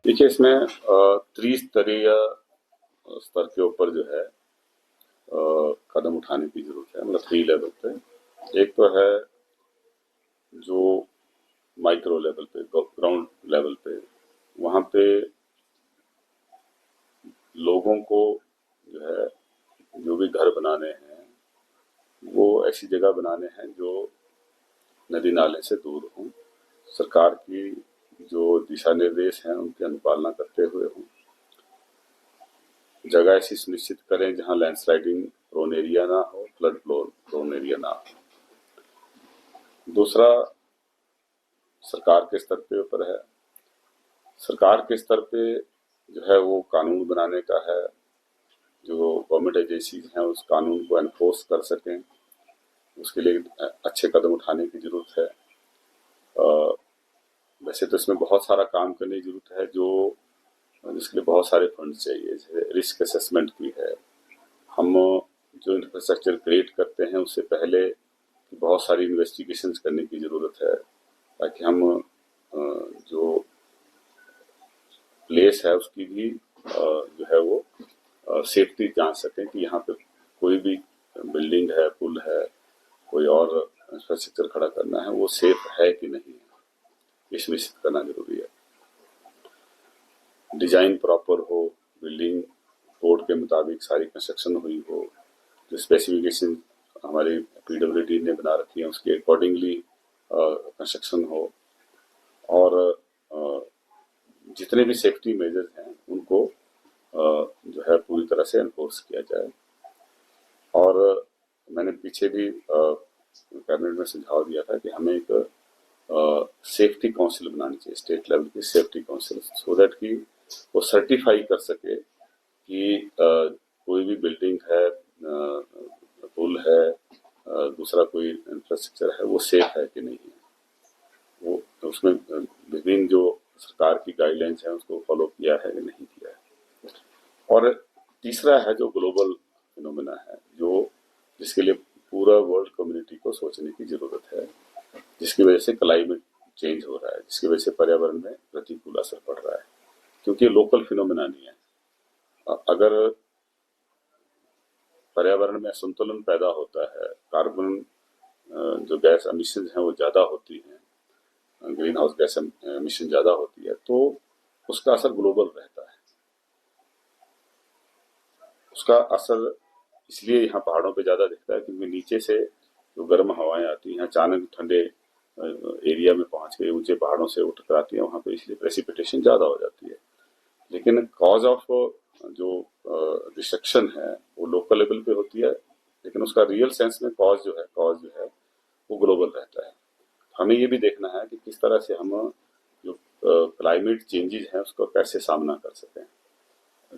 देखिए इसमें त्रिस्तरीय स्तर के ऊपर जो है कदम उठाने की जरूरत है, मतलब 3 लेवल पे। एक तो है जो माइक्रो लेवल पे, ग्राउंड लेवल पे, वहाँ पे लोगों को जो है जो भी घर बनाने हैं वो ऐसी जगह बनाने हैं जो नदी नाले से दूर हों, सरकार की जो दिशा निर्देश हैं उनकी अनुपालना करते हुए हों। जगह ऐसी सुनिश्चित करें जहां लैंडस्लाइडिंग प्रोन एरिया ना हो, फ्लड प्रोन एरिया ना हो। दूसरा सरकार के स्तर पे ऊपर है, सरकार के स्तर पे जो है वो कानून बनाने का है, जो गवर्नमेंट एजेंसीज हैं उस कानून को एनफोर्स कर सकें, उसके लिए अच्छे कदम उठाने की जरूरत है। वैसे तो इसमें बहुत सारा काम करने की जरूरत है, जो जिसके लिए बहुत सारे फंड चाहिए, जैसे रिस्क असेसमेंट की है। हम जो इंफ्रास्ट्रक्चर क्रिएट करते हैं उससे पहले बहुत सारी इन्वेस्टिगेशंस करने की जरूरत है, ताकि हम जो प्लेस है उसकी भी जो है वो सेफ्टी जांच सकें कि यहाँ पे कोई भी बिल्डिंग है, पुल है, कोई और इंफ्रास्ट्रक्चर खड़ा करना है वो सेफ है कि नहीं, ये सुनिश्चित करना जरूरी है। डिजाइन प्रॉपर हो, बिल्डिंग कोड के मुताबिक सारी कंस्ट्रक्शन हुई हो, जो स्पेसिफिकेशन हमारे पीडब्ल्यूडी ने बना रखी है उसके अकॉर्डिंगली कंस्ट्रक्शन हो, और जितने भी सेफ्टी मेजर्स हैं उनको जो है पूरी तरह से एनफोर्स किया जाए। और मैंने पीछे भी कैबिनेट में सुझाव दिया था कि हमें एक सेफ्टी काउंसिल बनानी चाहिए, स्टेट लेवल की सेफ्टी काउंसिल, सो दैट कि वो सर्टिफाई कर सके कि कोई भी बिल्डिंग है, पुल है, दूसरा कोई इंफ्रास्ट्रक्चर है वो सेफ है कि नहीं है। वो तो उसमें विभिन्न जो सरकार की गाइडलाइंस है उसको फॉलो किया है कि नहीं किया है। और तीसरा है जो ग्लोबल फिनोमेना है, जो जिसके लिए पूरा वर्ल्ड कम्युनिटी को सोचने की जरूरत है, जिसकी वजह से क्लाइमेट चेंज हो रहा है, जिसकी वजह से पर्यावरण में प्रतिकूल असर पड़ रहा है, क्योंकि लोकल फिनोमेना नहीं है। अगर पर्यावरण में असंतुलन पैदा होता है, कार्बन जो गैस एमिशन है वो ज्यादा होती है, ग्रीन हाउस गैस एमिशन ज्यादा होती है, तो उसका असर ग्लोबल रहता है। उसका असर इसलिए यहाँ पहाड़ों पे ज्यादा दिखता है क्योंकि नीचे से जो गर्म हवाएं आती हैं अचानक ठंडे एरिया में पहुंच के ऊंचे पहाड़ों से वो टकराती है वहां पे, इसलिए प्रेसिपिटेशन ज्यादा हो जाती है। लेकिन कॉज ऑफ जो डिस्ट्रक्शन है वो लोकल लेवल पे होती है, लेकिन उसका रियल सेंस में कॉज जो है वो ग्लोबल रहता है। हमें ये भी देखना है कि किस तरह से हम जो क्लाइमेट चेंजेस हैं उसको कैसे सामना कर सकें।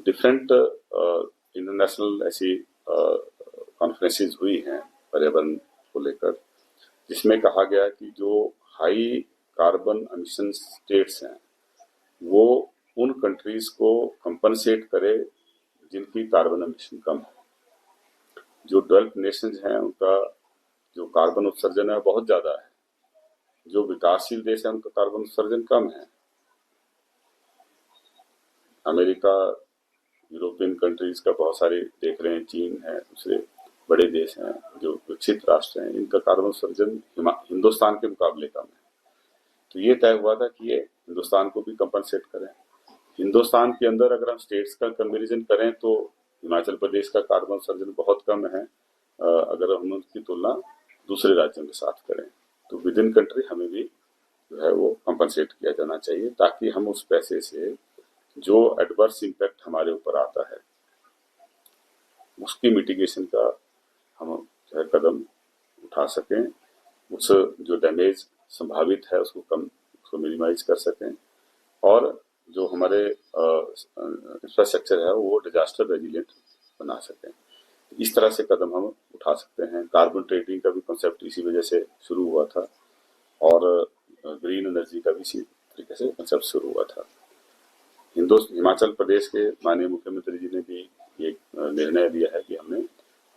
डिफरेंट इंटरनेशनल ऐसी कॉन्फ्रेंसेस हुई हैं पर्यावरण को लेकर, जिसमें कहा गया कि जो हाई कार्बन एमिशन स्टेट्स हैं वो उन कंट्रीज को कंपनसेट करे जिनकी कार्बन एमिशन कम है। जो डेवलप्ड नेशंस हैं उनका जो कार्बन उत्सर्जन है बहुत ज्यादा है, जो विकासशील देश है उनका कार्बन उत्सर्जन कम है। अमेरिका, यूरोपियन कंट्रीज का बहुत सारे देख रहे हैं, चीन है, दूसरे बड़े देश हैं जो विकसित राष्ट्र हैं, इनका कार्बन उत्सर्जन हिंदुस्तान के मुकाबले कम है। तो ये तय हुआ था कि ये हिंदुस्तान को भी कंपनसेट करें। हिंदुस्तान के अंदर अगर हम स्टेट्स का कंपेरिजन करें तो हिमाचल प्रदेश का कार्बन उत्सर्जन बहुत कम है, अगर हम उसकी तुलना दूसरे राज्यों के साथ करें। तो विद इन कंट्री हमें भी जो है वो कंपनसेट किया जाना चाहिए, ताकि हम उस पैसे से जो एडवर्स इम्पैक्ट हमारे ऊपर आता है उसकी मिटिगेशन का हम जो है कदम उठा सकें, उस जो डैमेज संभावित है उसको मिनिमाइज कर सकें, और जो हमारे इंफ्रास्ट्रक्चर है वो डिजास्टर रेजिलिएंट बना सकें। इस तरह से कदम हम उठा सकते हैं। कार्बन ट्रेडिंग का भी कॉन्सेप्ट इसी वजह से शुरू हुआ था, और ग्रीन एनर्जी का भी इसी तरीके से कॉन्सेप्ट शुरू हुआ था। हिमाचल प्रदेश के माननीय मुख्यमंत्री जी ने भी ये निर्णय लिया है कि हमने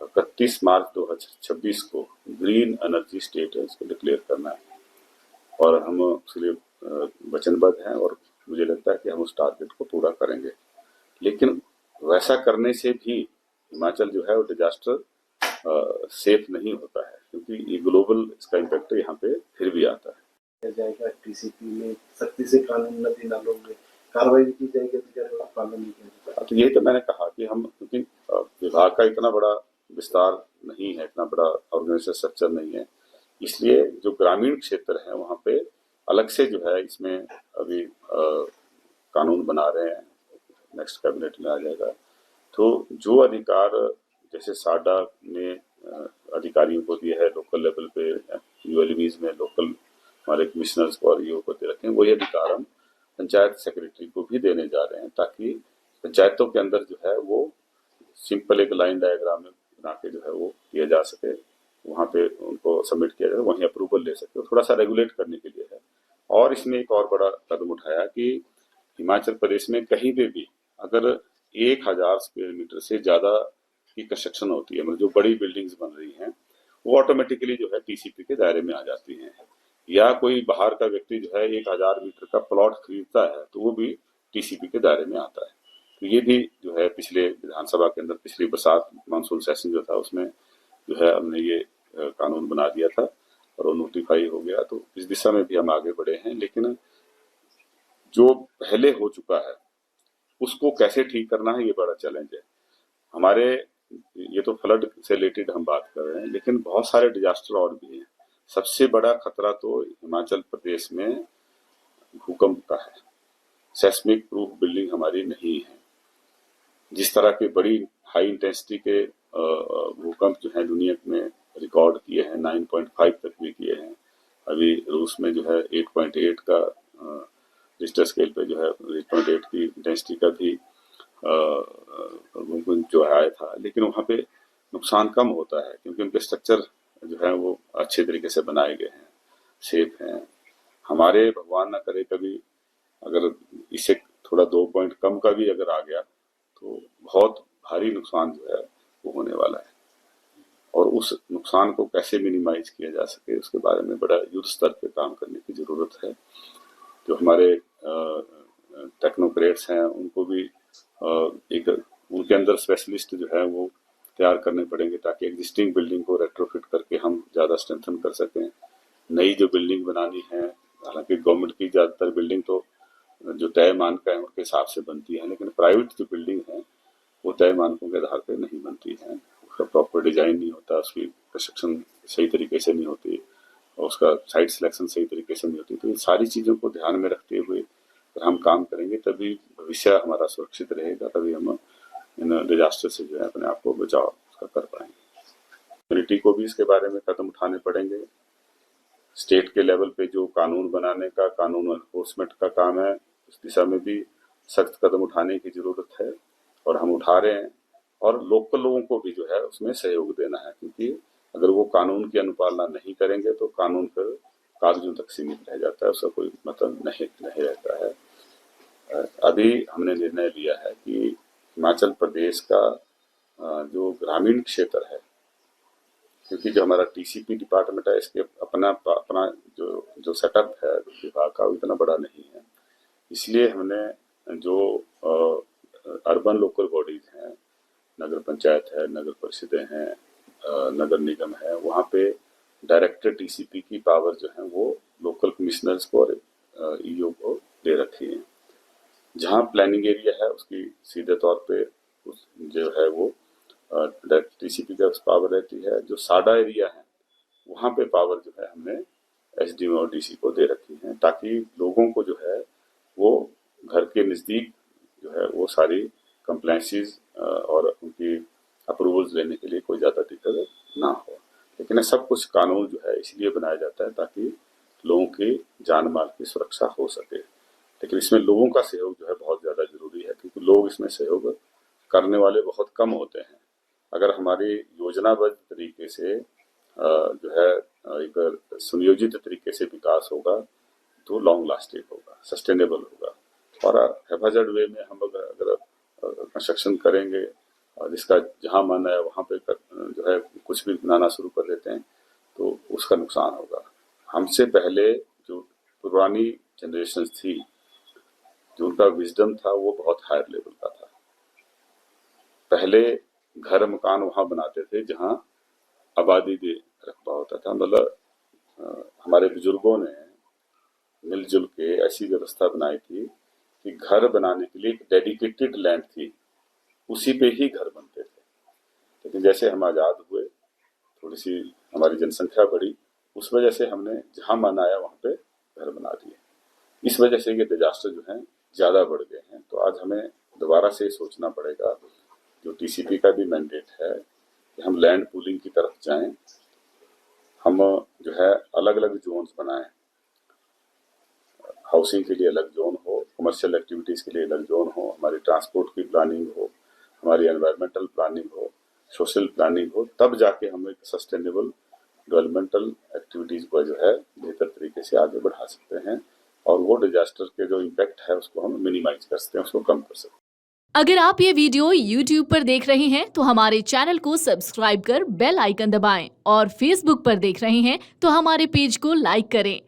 31 मार्च 2026 को ग्रीन एनर्जी स्टेट इसको डिक्लेयर करना है, और हम उसके लिए वचनबद्ध हैं और मुझे लगता है कि हम उस टारगेट को पूरा करेंगे। लेकिन वैसा करने से भी हिमाचल जो है वो डिजास्टर सेफ नहीं होता है, क्योंकि ये ग्लोबल इसका इम्पैक्ट यहाँ पे फिर भी आता है। जाएगा टीसीपी में सख्ती से कानून नदी नालों में कार्रवाई भी की जाएगी, अधिकारियों का पालन नहीं किया जाएगा। तो यही तो मैंने कहा कि हम, क्योंकि विभाग का इतना बड़ा विस्तार नहीं है, इतना बड़ा ऑर्गेनाइजेशन स्ट्रक्चर नहीं है, इसलिए जो ग्रामीण क्षेत्र है वहाँ पे अलग से जो है इसमें अभी कानून बना रहे हैं, नेक्स्ट कैबिनेट में आ जाएगा। तो जो अधिकार जैसे साडा ने अधिकारियों को दिया है लोकल लेवल पे, यूएलबीज में लोकल हमारे कमिश्नर्स को और ईओ को दे रखे हैं, वही अधिकार हम पंचायत सेक्रेटरी को भी देने जा रहे हैं, ताकि पंचायतों के अंदर जो है वो सिंपल एक लाइन डायग्राम में बना के जो है वो किया जा सके, वहाँ पे उनको सबमिट किया जाए, वहीं अप्रूवल ले सके, थोड़ा सा रेगुलेट करने के लिए है। और इसमें एक और बड़ा कदम उठाया कि हिमाचल प्रदेश में कहीं पे भी अगर 1000 स्क्वायर मीटर से ज्यादा की कंस्ट्रक्शन होती है, मतलब जो बड़ी बिल्डिंग्स बन रही हैं, वो ऑटोमेटिकली जो है टीसीपी के दायरे में आ जाती हैं। या कोई बाहर का व्यक्ति जो है 1000 मीटर का प्लॉट खरीदता है तो वो भी टीसीपी के दायरे में आता है। तो ये भी जो है पिछले विधानसभा के अंदर पिछली बरसात मानसून सेशन जो था उसमें जो है हमने ये कानून बना दिया था और वो नोटिफाई हो गया। तो इस दिशा में भी हम आगे बढ़े हैं, लेकिन जो पहले हो चुका है उसको कैसे ठीक करना है ये बड़ा चैलेंज है हमारे। ये तो फ्लड से रिलेटेड हम बात कर रहे हैं, लेकिन बहुत सारे डिजास्टर और भी हैं। सबसे बड़ा खतरा तो हिमाचल प्रदेश में भूकंप का है। सेस्मिक प्रूफ बिल्डिंग हमारी नहीं है। जिस तरह के बड़ी हाई इंटेंसिटी के भूकंप जो है दुनिया में रिकॉर्ड किए हैं, 9.5 तक भी किए हैं। अभी रूस में जो है 8.8 का रिक्टर स्केल पे जो है 8.8 की इंटेंसिटी का भी भूकंप जो आया था, लेकिन वहाँ पे नुकसान कम होता है क्योंकि उनके स्ट्रक्चर जो है वो अच्छे तरीके से बनाए गए हैं, सेफ हैं। हमारे भगवान ना करे कभी अगर इससे थोड़ा 2 पॉइंट कम का भी अगर आ गया तो बहुत भारी नुकसान जो है वो होने वाला है, और उस नुकसान को कैसे मिनिमाइज किया जा सके उसके बारे में बड़ा युद्ध स्तर पे काम करने की जरूरत है। जो हमारे टेक्नोक्रेट्स हैं उनको भी एक उनके अंदर स्पेशलिस्ट जो है वो तैयार करने पड़ेंगे ताकि एग्जिस्टिंग बिल्डिंग को रेट्रोफिट करके हम ज़्यादा स्ट्रेंथन कर सकें। नई जो बिल्डिंग बनानी है, हालांकि गवर्नमेंट की ज़्यादातर बिल्डिंग तो जो तय मानक है उनके हिसाब से बनती है, लेकिन प्राइवेट जो बिल्डिंग है वो तय मानकों के आधार पर नहीं बनती है। उसका प्रॉपर डिजाइन नहीं होता, उसकी कंस्ट्रक्शन सही तरीके से नहीं होती और उसका साइट सिलेक्शन सही तरीके से नहीं होती। तो इन सारी चीज़ों को ध्यान में रखते हुए अगर हम काम करेंगे तभी भविष्य हमारा सुरक्षित रहेगा, तभी हम इन डिजास्टर से जो है अपने आप को बचाव उसका कर पाएंगे। कम्युनिटी को भी इसके बारे में कदम उठाने पड़ेंगे। स्टेट के लेवल पे जो कानून बनाने का, कानून एनफोर्समेंट का काम है, उस दिशा में भी सख्त कदम उठाने की जरूरत है और हम उठा रहे हैं। और लोकल लोगों को भी जो है उसमें सहयोग देना है, क्योंकि अगर वो कानून की अनुपालना नहीं करेंगे तो कानून फिर कागजों तक सीमित रह जाता है, उसका कोई मतलब नहीं रहता है। अभी हमने निर्णय लिया है कि हिमाचल प्रदेश का जो ग्रामीण क्षेत्र है, क्योंकि जो हमारा टीसीपी डिपार्टमेंट है इसके अपना अपना जो सेटअप है विभाग का इतना बड़ा नहीं है, इसलिए हमने जो अर्बन लोकल बॉडीज हैं, नगर पंचायत है, नगर परिषदें हैं, नगर निगम है, वहाँ पे डायरेक्टर टीसीपी की पावर जो है वो लोकल कमिश्नर्स को और ईओ को दे रखी है। जहाँ प्लानिंग एरिया है उसकी सीधे तौर पे जो है वो टीसीपी का पावर रहती है। जो साडा एरिया है वहाँ पे पावर जो है हमने एसडीएम और डीसी को दे रखी है, ताकि लोगों को जो है वो घर के नज़दीक जो है वो सारी कंप्लायंसेस और उनकी अप्रूवल्स लेने के लिए कोई ज़्यादा दिक्कत ना हो। लेकिन सब कुछ कानून जो है इसलिए बनाया जाता है ताकि लोगों की जान माल की सुरक्षा हो सके। लेकिन इसमें लोगों का सहयोग जो है बहुत ज़्यादा जरूरी है, क्योंकि लोग इसमें सहयोग करने वाले बहुत कम होते हैं। अगर हमारी योजनाबद्ध तरीके से जो है एक सुनियोजित तरीके से विकास होगा तो लॉन्ग लास्टिंग होगा, सस्टेनेबल होगा। और हैफाजर्ड वे में हम अगर कंस्ट्रक्शन करेंगे और जिसका जहाँ मन है वहाँ पे जो है कुछ भी बनाना शुरू कर देते हैं तो उसका नुकसान होगा। हमसे पहले जो पुरानी जनरेशन थी जो उनका विजडम था वो बहुत हायर लेवल का था। पहले घर मकान वहां बनाते थे जहां आबादी के रकबा होता था, मतलब हमारे बुजुर्गों ने मिलजुल के ऐसी व्यवस्था बनाई थी कि घर बनाने के लिए एक डेडिकेटेड लैंड थी, उसी पे ही घर बनते थे। लेकिन जैसे हम आज़ाद हुए, थोड़ी सी हमारी जनसंख्या बढ़ी, उस वजह से हमने जहां मन आया वहां पे घर बना दिए। इस वजह से ये डिजास्टर जो है ज्यादा बढ़ गए हैं। तो आज हमें दोबारा से सोचना पड़ेगा, जो टीसीपी का भी मैंडेट है कि हम लैंड पूलिंग की तरफ जाएं, हम जो है अलग अलग जोन्स बनाएं, हाउसिंग के लिए अलग जोन हो, कमर्शियल एक्टिविटीज के लिए अलग जोन हो, हमारी ट्रांसपोर्ट की प्लानिंग हो, हमारी एनवायरमेंटल प्लानिंग हो, सोशल प्लानिंग हो, तब जाके हम एक सस्टेनेबल डेवलपमेंटल एक्टिविटीज को जो है बेहतर तरीके से आगे बढ़ा सकते हैं और वो डिजास्टर के जो इम्पैक्ट है उसको हम मिनिमाइज कर सकते हैं, उसको कम कर सकते हैं। अगर आप ये वीडियो YouTube पर देख रहे हैं तो हमारे चैनल को सब्सक्राइब कर बेल आइकन दबाएं और Facebook पर देख रहे हैं तो हमारे पेज को लाइक करें।